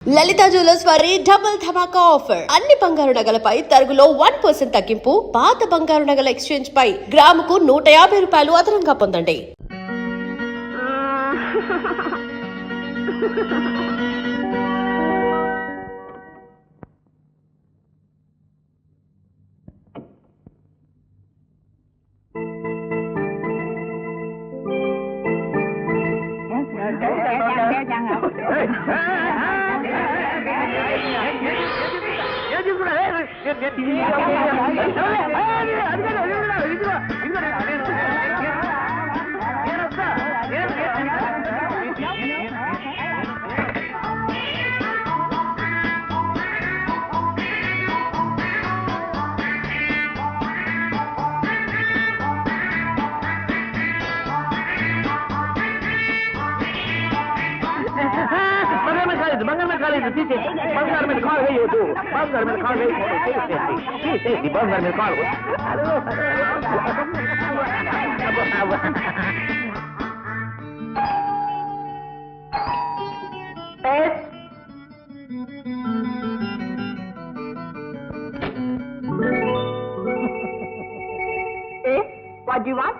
లలిత jewellers వారి double ధమాకా offer. అన్ని బంగారు నగలపై తరుగులో 1% తగ్గింపు. పాత బంగారు నగల ఎక్స్చేంజ్ పై గ్రాముకు 150 రూపాయలు అదనంగా పొందండి. బంగారు మీద కాలు వేయొద్దు. బంగారు మీద కాలు తీసేయండి. బంగారు మీద కాలు. What do you want?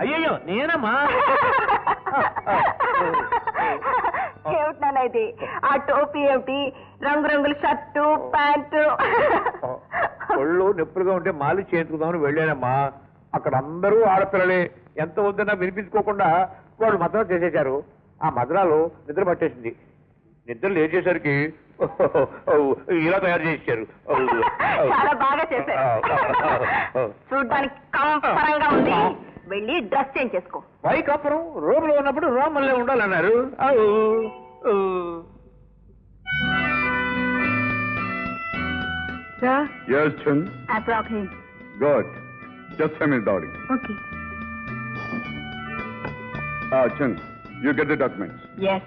అయ్యో నేనమ్మా. ఏమిటనైతే ఆ టోపీ ఏమిటి, రంగురంగుల షర్టు ప్యాంటు? ఒళ్ళు నొప్పులుగా ఉంటే మాలి చేయించుకుందామని వెళ్ళానమ్మా. అక్కడ అందరూ ఆడపిల్లలే. ఎంత వద్దన్నా వినిపించుకోకుండా వాళ్ళు మద్రాలు చేసేశారు. ఆ మద్రాలు నిద్ర పట్టేసింది. నిద్ర లేచేసరికి ఇలా తయారు చేశారు. చాలా బాగా చేశారు. చూడ్డానికి కంపరంగా ఉంది. వెళ్ళి డ్రెస్ చేంజ్ చేసుకో. వైకపురం రూమ్ లో ఉన్నప్పుడు రోమన్లే ఉండాలన్నారు. Sir? Yes, Chun. I brought him. Good. Just send me the body. Okay. Chun, you get the documents. Yes.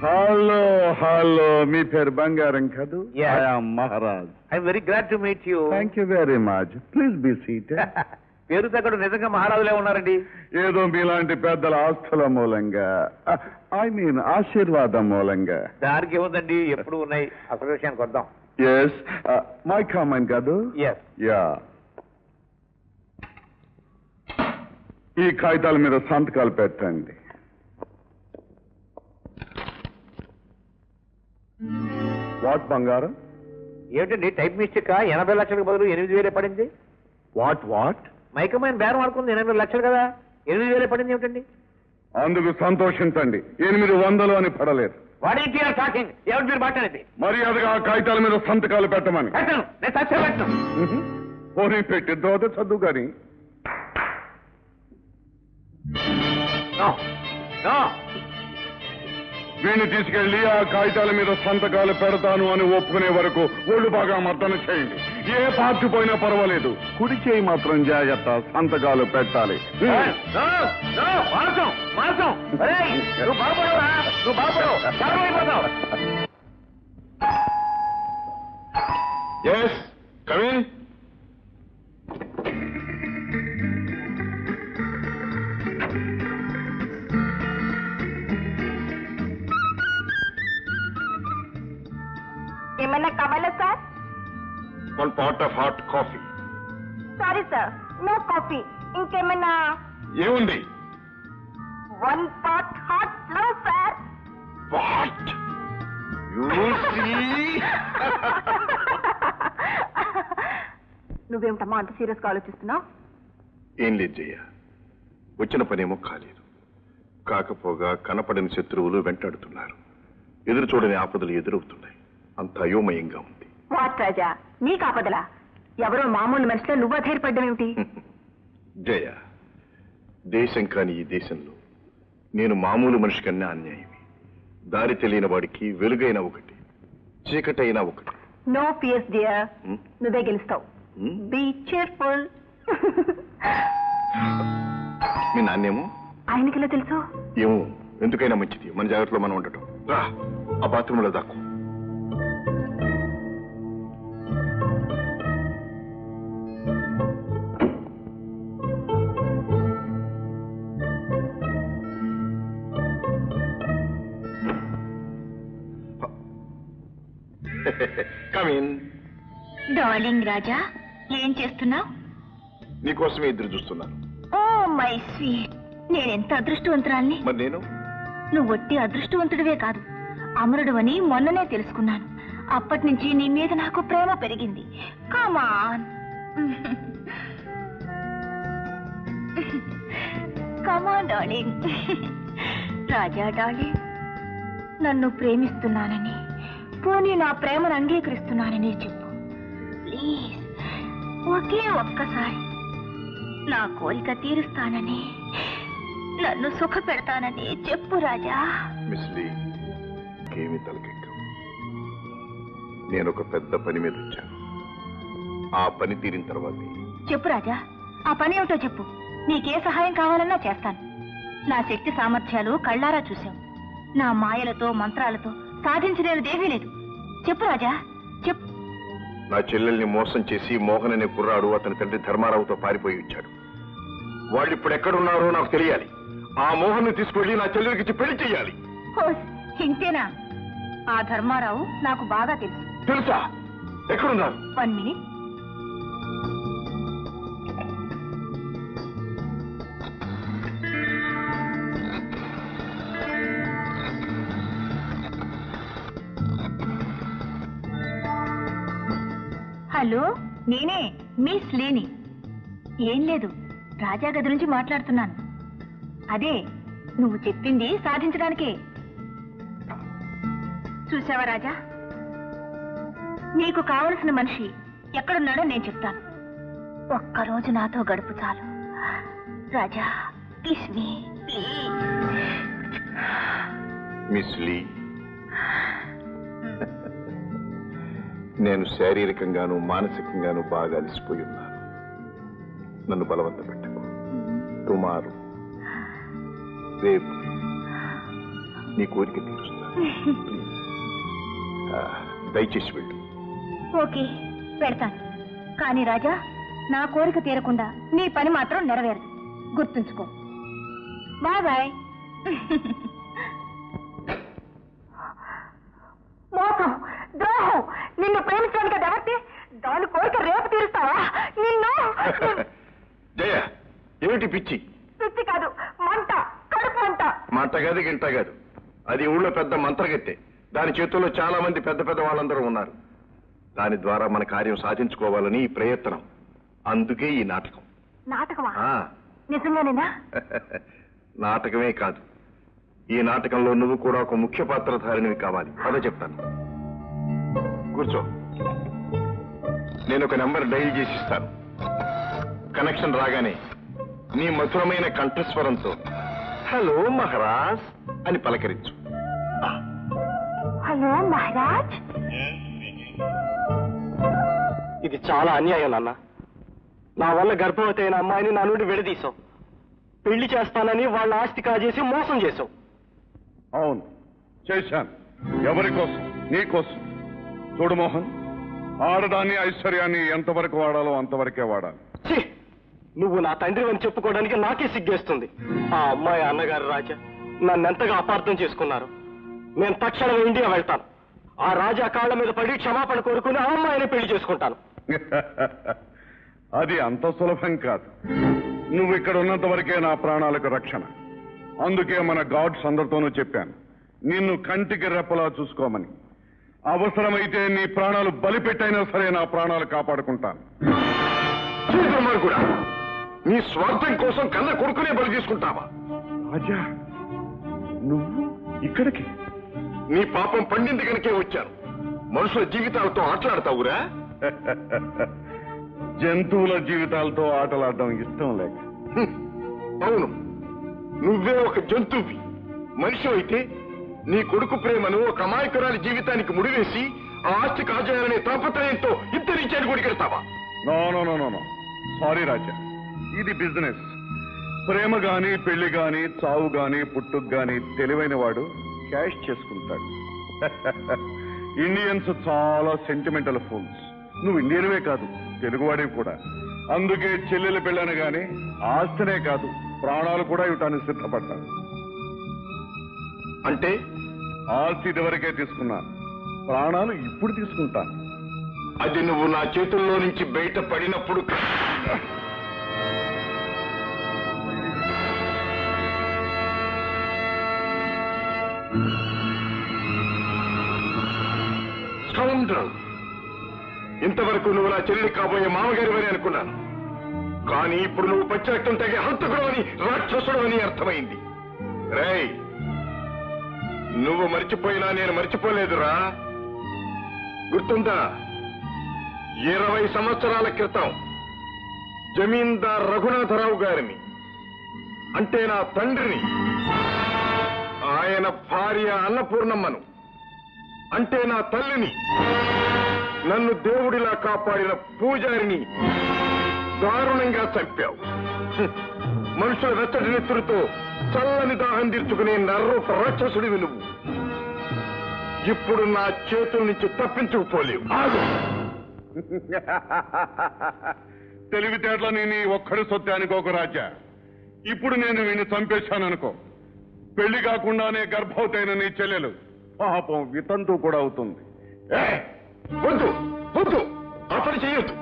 Hello. మీ పేరు బంగారం కదూ? Yes. I am Maharaj. I'm very glad to meet you. Thank you very much. Please be seated. పేరు తగ్గడు నిజంగా మహారాజులే ఉన్నారండి. ఏదో మీలాంటి పెద్దల ఆస్తుల మూలంగా, ఆశీర్వాదం మూలంగా. దానికి ఏముందండి, ఎప్పుడు ఉన్నాయి. అసలు విషయానికి వద్దాం. Yes. My comment కదూ? Yes. Yeah. ఈ కాగితాల మీద సంతకాలు పెట్టండి. వాట్ బంగారం? ఏమిటండి టైప్ మిస్టేక్? 80 లక్షలకు బదులు 8,000 పడింది. వాట్? మైకమైన బేరం ఆడుకుంది 8 లక్షలు కదా, 8,000 పడింది ఏమిటండి? అందుకు సంతోషించండి. 800 అని పడలేదు. What is your talking? ఏమిటి మీరు మాట్లాడేది? మర్యాదగా ఆ కాగితాల మీద సంతకాలు పెట్టమని. పెట్టను, నేను సత్యం పెట్టను. పోనీ పెట్టిన తర్వాత చదువు కానీ. No. No. వీణ్ణి తీసుకెళ్లి ఆ కాగితాల మీద సంతకాలు పెడతాను అని ఒప్పుకునే వరకు ఒళ్ళు బాగా మర్దన చేయండి. ఏ పార్టీ పోయినా పర్వాలేదు, కుడి చేయి మాత్రం జాగ్రత్త, సంతకాలు పెట్టాలి. మాసం నువ్వు బాగుపడవురా, నువ్వు బాగుపడవు, అయిపోతావు. Yes, come in. ఏమన్నా కావాలా sir? 1 pot of hot coffee. Sorry sir, no coffee. ఇంకేమన్నా? ఏముంది? 1 pot hot flow సార్. What? You see? నువ్వేమిటమ్మా అంత సీరియస్ గా ఆలోచిస్తున్నావు? ఏం లేదు జయ, వచ్చిన పనేమో కాలేదు. కాకపోగా కనపడని శత్రువులు వెంటాడుతున్నారు. ఎదురు చూడని ఆపదలు ఎదురవుతున్నాయి. అంత అయోమయంగా ఉంది. వాట్ రాజా, నీ కాపదలా? ఎవరో మామూలు మనిషిలో నువ్వు అధైర్పడ్డం ఏమిటి? జయ, దేశం కాని ఈ దేశంలో నేను మామూలు మనిషి కన్నా అన్యాయమే. దారి తెలియని వాడికి వెలుగైన ఒకటి, చీకటైనా ఒకటి. నో ఫియర్స్ డియర్, నువ్వే గెలుస్తావు. Be cheerful. మీ నాన్నేమో? ఆయనకిలా తెలుసు? ఏమో, ఎందుకైనా మంచిది మన జాగ్రత్తలో మనం ఉండటం. రా, ఆ బాత్రూంలో దాక్కు. కమిన్. డార్లింగ్ రాజా, ఏం చేస్తున్నావు? నీకోసమే ఎదురు చూస్తున్నాను. ఓ మై స్వీట్, నేనెంత అదృష్టవంతురాల్ని. మరి నేను? నువ్వు ఒట్టి అదృష్టవంతుడివే కాదు, అమరుడు అని మొన్ననే తెలుసుకున్నాను. అప్పటి నుంచి నీ మీద నాకు ప్రేమ పెరిగింది. కమాన్ కమాన్ డార్లింగ్. రాజా డార్లింగ్, నన్ను ప్రేమిస్తున్నానని, పోనీ నా ప్రేమను అంగీకరిస్తున్నానని చెప్పు ప్లీజ్. ఒకే ఒక్కసారి నా కోరిక తీరుస్తానని, నన్ను సుఖ పెడతానని చెప్పు రాజా. మిస్ లీ, ఏమి తలకెక్కం. నేను ఒక పెద్ద పని మీద వచ్చాను. ఆ పని తీరిన తర్వాత చెప్పు రాజా, ఆ పని ఏమిటో చెప్పు. నీకే సహాయం కావాలన్నా చేస్తాను. నా శక్తి సామర్థ్యాలు కళ్ళారా చూశావు. నా మాయలతో మంత్రాలతో సాధించలేనిదేమీ లేదు. చెప్పు రాజా, చెప్పు. నా చెల్లెల్ని మోసం చేసి మోహన్ అనే కుర్రాడు అతని తండ్రి ధర్మారావుతో పారిపోయి వచ్చాడు. వాళ్ళు ఇప్పుడు ఎక్కడున్నారో నాకు తెలియాలి. ఆ మోహన్ తీసుకెళ్లి నా చెల్లెలికి పెళ్లి చెయ్యాలి. ఇంతేనా? ఆ ధర్మారావు నాకు బాగా తెలుసు. తెలుసా? ఎక్కడున్నారు? 1 minute. హలో, నేనే మిస్ లేని. ఏం లేదు, రాజా గది నుంచి మాట్లాడుతున్నాను. అదే నువ్వు చెప్పింది సాధించడానికే. చూసావా రాజా, నీకు కావలసిన మనిషి ఎక్కడున్నాడో నేను చెప్తాను. ఒక్కరోజు నాతో గడుపు చాలు Raja. Kiss me please. Miss Lee, నేను శారీరకంగాను మానసికంగాను బాగా అలసిపోయి ఉన్నాను. నన్ను బలవంత పెట్టకు. టుమారో, రేపు నీ కోరిక తీరుస్తాను. దయచేసి వెళ్ళు. ఓకే, పెడతాను. కానీ రాజా, నా కోరిక తీరకుండా నీ పని మాత్రం నెరవేరదు. గుర్తుంచుకో. Bye bye. మోసం, ద్రోహం, నిన్ను ప్రేమించడానికి అది ఎవరితే? దాని కోరిక రేపు తీరుస్తావా? నిన్ను. జయ, ఏమిటి పిచ్చి? పిచ్చి కాదు, మంట, కడుపు మంట. మంట కాదు, గింట కాదు. అది ఊళ్ళో పెద్ద మంత్రగత్తె. దాని చేతుల్లో చాలా మంది పెద్ద పెద్ద వాళ్ళందరూ ఉన్నారు. దాని ద్వారా మన కార్యం సాధించుకోవాలని ఈ ప్రయత్నం. అందుకే ఈ నాటకం. నాటకమా? ఆ. నిజంగానేనా? నాటకమే కాదు, ఈ నాటకంలో నువ్వు కూడా ఒక ముఖ్య పాత్రధారినివి కావాలి. అదే చెప్తాను. కూర్చో. నేను ఒక నెంబర్ డైల్ చేసి ఇస్తాను. కనెక్షన్ రాగానే నీ మధురమైన కంఠస్వరంతో హలో మహారాజ్ అని పలకరించు. హలో మహారాజ్. ఇది చాలా అన్యాయం నాన్న. నా వల్ల గర్భవతి అయిన అమ్మాయిని నా నుండి విడదీశావు. పెళ్లి చేస్తానని వాళ్ళ ఆస్తి కాజేసి మోసం చేశావు. అవును, చేశాను. ఎవరి కోసం? నీ కోసం. చూడు మోహన్, ఆడదాన్ని ఐశ్వర్యాన్ని ఎంతవరకు వాడాలో అంతవరకే వాడాలి. ఛీ! నువ్వు నా తండ్రి అని చెప్పుకోవడానికి నాకే సిగ్గేస్తుంది. ఆ అమ్మాయి అన్నగారు రాజా నన్నెంతగా అపార్థం చేసుకున్నారు. నేను తక్షణం ఇండియా వెళ్తాను. ఆ రాజా కాళ్ల మీద పడి క్షమాపణ కోరుకుని ఆ అమ్మాయిని పెళ్లి చేసుకుంటాను. అది అంత సులభం కాదు. నువ్వు ఇక్కడ ఉన్నంత వరకే నా ప్రాణాలకు రక్షణ. అందుకే మన గాడ్స్ అందరితోనూ చెప్పాను, నిన్ను కంటికి రెప్పలా చూసుకోమని. అవసరమైతే నీ ప్రాణాలు బలిపెట్టైనా సరే నా ప్రాణాలు కాపాడుకుంటాను. కూడా నీ స్వార్థం కోసం కన్న కొడుకునే బలి తీసుకుంటావా? రాజా, నువ్వు ఇక్కడికి? నీ పాపం పండింది కనుకే వచ్చాను. మనుషుల జీవితాలతో ఆటలాడతావురా? జంతువుల జీవితాలతో ఆటలాడడం ఇష్టం లేక. అవును, నువ్వే ఒక జంతువువి. మనిషి అయితే నీ కొడుకు ప్రేమను ఒక అమాయకురాలి జీవితానికి ముడివేసి ఆ ఆస్తి కాజేయాలనే తాపత్రయంతో ఇద్దరించాడు కొడికెడతావా? No no no no no, sorry Raja, ఇది బిజినెస్. ప్రేమ గాని, పెళ్లి గాని, చావు గాని, పుట్టుకు గాని తెలివైన వాడు క్యాష్ చేసుకుంటాడు. ఇండియన్స్ చాలా సెంటిమెంటల్ ఫూల్స్. నువ్వు ఇండియన్వే కాదు, తెలుగువాడివి కూడా. అందుకే చెల్లెలు పెళ్ళాను గాని ఆస్తినే కాదు, ప్రాణాలు కూడా ఇవ్వటానికి సిద్ధపడ్డాను. అంటే ఆస్తి ఇదివరకే తీసుకున్నాను. ప్రాణాలు ఇప్పుడు తీసుకుంటాను. అది నువ్వు నా చేతుల్లో నుంచి బయట పడినప్పుడు స్కౌండ్రల్! ఇంతవరకు నువ్వు నా చెల్లి కాబోయే మామగారివని అనుకున్నాను, కానీ ఇప్పుడు నువ్వు పచ్చాక్తం తగే హంతకుడు అని, రాక్షసుడు అని అర్థమైంది. రేయ్, నువ్వు మర్చిపోయినా నేను మర్చిపోలేదురా. గుర్తుందా? 20 సంవత్సరాల క్రితం జమీందార్ రఘునాథరావు గారిని, అంటే నా తండ్రిని, ఆయన భార్య అన్నపూర్ణమ్మను, అంటే నా తల్లిని, నన్ను దేవుడిలా కాపాడిన పూజారిని దారుణంగా చంపావు. మనుషుల వెచ్చటి నెత్తురుతో చల్లని దాహం తీర్చుకునే నర్రూప రాక్షసుడివి నువ్వు. ఇప్పుడు నా చేతుల నుంచి తప్పించుకుపోలేవు. తెలివితేటలని నీ ఒక్కడి సొత్తే అనుకోకు రాజా. ఇప్పుడు నేను వీడిని చంపేశాననుకో, పెళ్లి కాకుండానే గర్భవతైన నీ చెల్లెలు పాపం వితంతు కూడా అవుతుంది. వద్దు వద్దు, ఆ పని చేయొద్దు.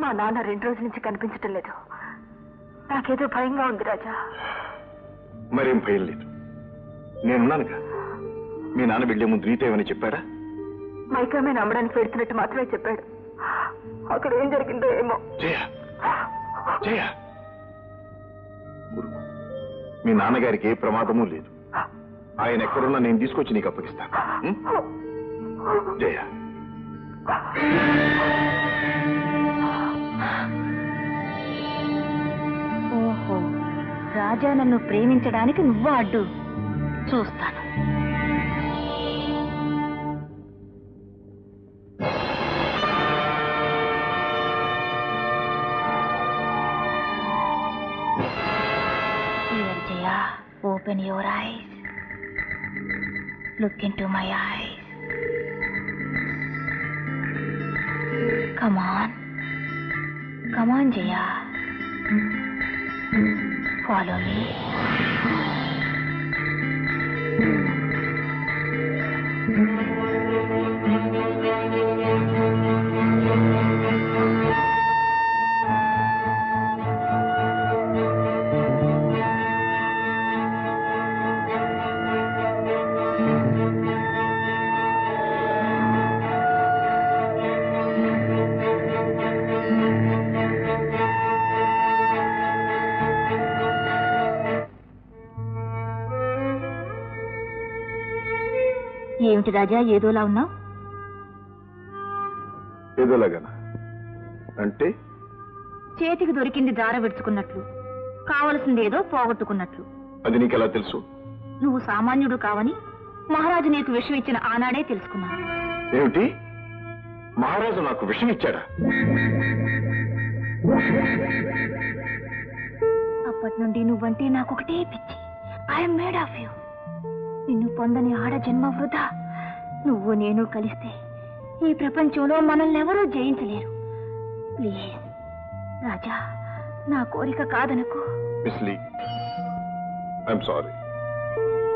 మా నాన్న 2 రోజుల నుంచి కనిపించటం లేదు. నాకేదో భయంగా ఉంది రాజా. మరేం భయం లేదు, నేనున్నానుగా. మీ నాన్న వెళ్లే ముందు నీతో ఏమని చెప్పాడా? మైకామే నమ్మడానికి పెడుతున్నట్టు మాత్రమే చెప్పాడు. అక్కడ ఏం జరిగిందో ఏమో. జయ జయ, మీ నాన్నగారికి ఏ ప్రమాదమూ లేదు. ఆయన ఎక్కడున్నా నేను తీసుకొచ్చి నీకు అప్పగిస్తాను. జయ, ఓహో, రాజా నన్ను ప్రేమించడానికి నువ్వు అడ్డు. చూస్తాను. Dear Jaya, open your eyes. Look into my eyes. Come on. Come on, Jaya. Follow me. ఏమిటి రాజా, ఏదోలా ఉన్నావు? ఏదోలాగానా అంటే? చేతికి దొరికింది దార విడుచుకున్నట్లు, కావలసిందేదో పోగొట్టుకున్నట్లు. అది నీకెలా తెలుసు? నువ్వు సామాన్యుడు కావని మహారాజు నీకు విషయం ఇచ్చిన ఆనాడే తెలుసుకున్నాను. ఏమిటి? మహారాజు నాకు విషయం ఇచ్చాడా? అప్పటి నుండి నువ్వంటే నాకొకటే పిచ్చి. I'm made of you. నిన్ను పొందని ఆడ జన్మ వృధా. నువ్వు నేను కలిస్తే ఈ ప్రపంచంలో మనల్ని ఎవరూ జయించలేరు. ప్లీజ్ రాజా, నా కోరిక కాదనకు. Miss Lee, I'm sorry.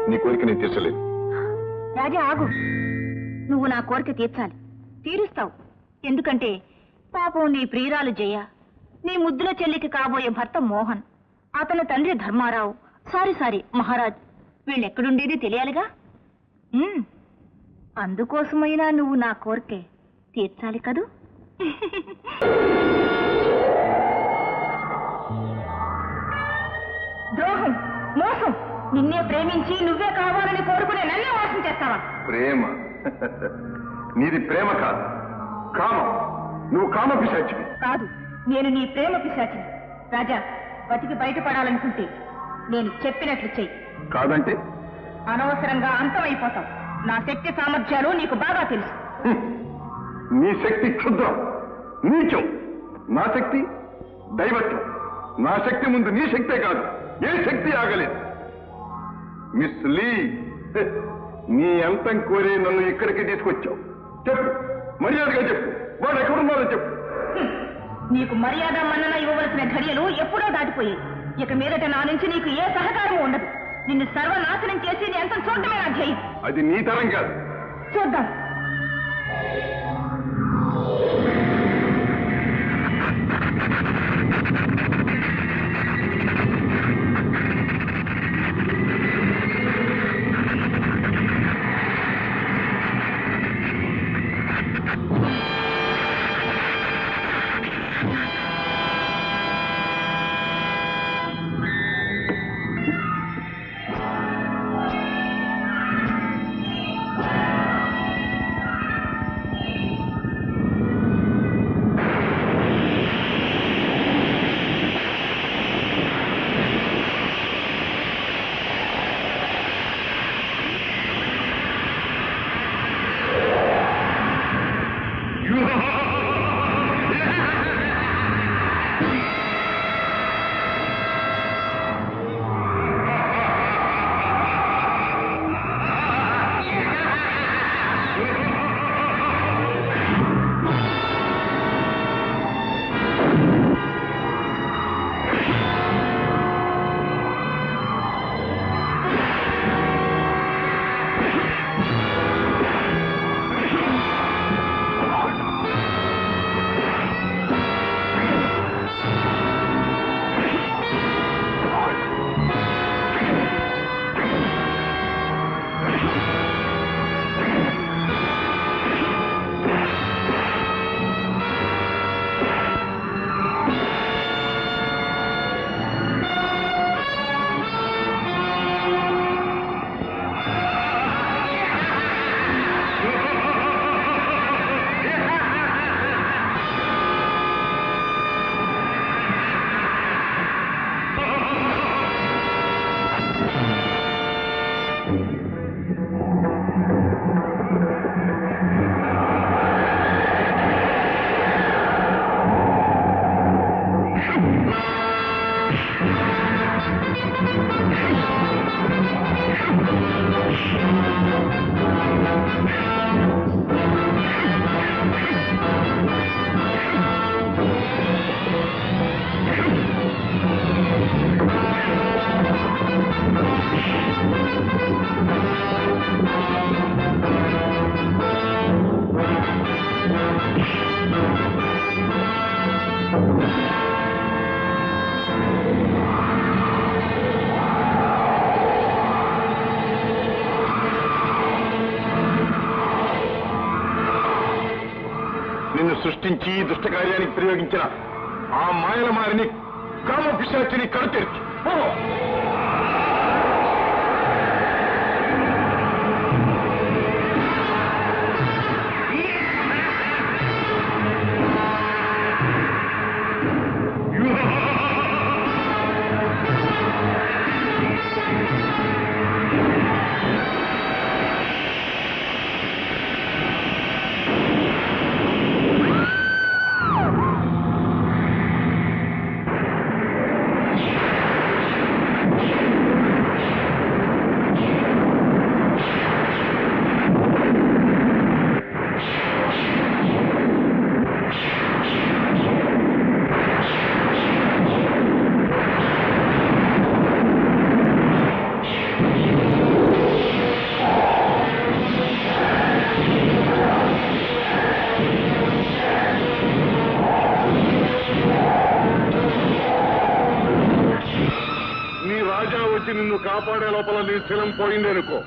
నీ కోరిక నేను తీర్చలేదు. రాజా ఆగు. నువ్వు నా కోరిక తీర్చాలి, తీరుస్తావు. ఎందుకంటే పాపం నీ ప్రియురాలు జయ, నీ ముద్దుల చెల్లికి కాబోయే భర్త మోహన్, అతని తండ్రి ధర్మారావు, సారీ మహారాజ్, వీళ్ళెక్కడుండేది తెలియాలిగా. అందుకోసమైనా నువ్వు నా కోరికే తీర్చాలి కదూ. ద్రోహం, మోసం, నిన్నే ప్రేమించి నువ్వే కావాలని కోరుకునే నన్నే మోసం చేస్తావా? ప్రేమ? నీది ప్రేమ కాదు, కామం. నువ్వు కామ పిశాచివి. కాదు, నేను నీ ప్రేమ పిశాచిని. రాజా, బతికి బయటపడాలనుకుంటే నేను చెప్పినట్లు చెయ్యి. కాదంటే అనవసరంగా అంతమైపోతావు. నా శక్తి సామర్థ్యాలు నీకు బాగా తెలుసు. నీ శక్తి క్షుద్రం, నీచం. నా శక్తి దైవత్వం. నా శక్తి ముందు నీ శక్తే కాదు, ఏ శక్తి ఆగలేదు. మిస్ లీ, నీ అంతం కోరి నన్ను ఇక్కడికి తీసుకొచ్చావు. చెప్పు, మర్యాదగా చెప్పు, వాడు ఎక్కడున్నారో చెప్పు. నీకు మర్యాద మన్నన ఇవ్వవలసిన ఘడియలు ఎప్పుడో దాటిపోయాయి. ఇక మీదట నా నుంచి నీకు ఏ సహకారం ఉండదు. నిన్ను సర్వనాశనం చేసి నీ అంతం చూడటమే నా ధ్యేయం. అది నీ తరం కాదు. చూద్దాం. నిన్ను సృష్టించి దుష్ట కార్యానికి ప్రయోగించిన ఆ మాయల మారిని కామ పిశాచిని కడతెరిచి నిన్ను కాపాడే లోపల నీ శిలం పోయిందనుకో,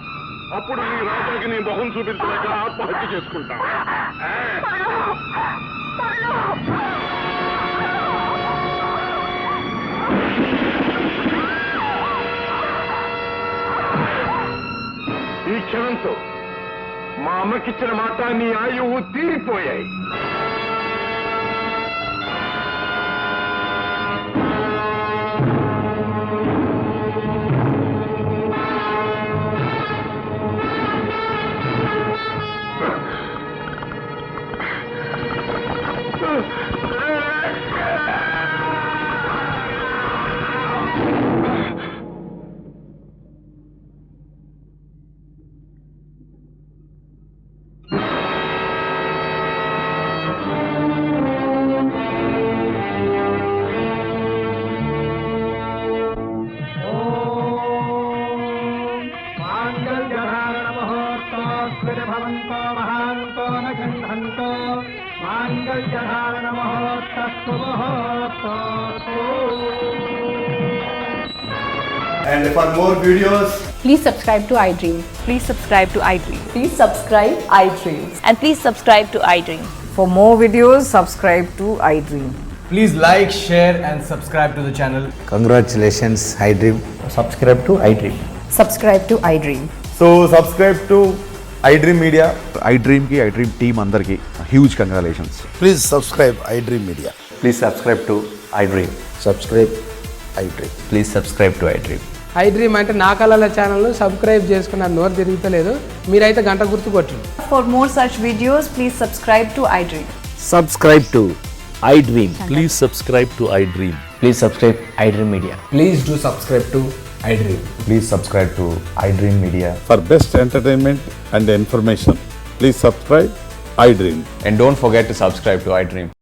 అప్పుడు నీ రాజాకి నీ మొహం చూపించలేక ఆత్మహత్య చేసుకుంటా. ఈ క్షణంతో మా అమ్మకిచ్చిన మాట నీ ఆయువు తీరిపోయాయి. And for more videos, Please subscribe to iDream. Please subscribe to iDream. Please subscribe iDream. And please subscribe to iDream. For more videos, subscribe to iDream. please like, share, and subscribe to the channel. Congratulations, iDream. Subscribe to iDream. Subscribe to iDream. So subscribe to iDream Media. iDream ki iDream team అందరికి huge congratulations. Please subscribe iDream Media. Please subscribe to iDream. Subscribe iDream. Please subscribe to iDream. iDream అంటే నా కళల ఛానల్ను subscribe చేసుకున్నారు, నోరు తిరుగుతలేదు. మీరైతే గంట గుర్తు కొట్టండి. For more such videos, please subscribe to iDream. Subscribe to iDream. Please subscribe to iDream. Please subscribe iDream Media. Please do subscribe to iDream. Please subscribe to iDream Media. For best entertainment and information, please subscribe iDream. And don't forget to subscribe to iDream.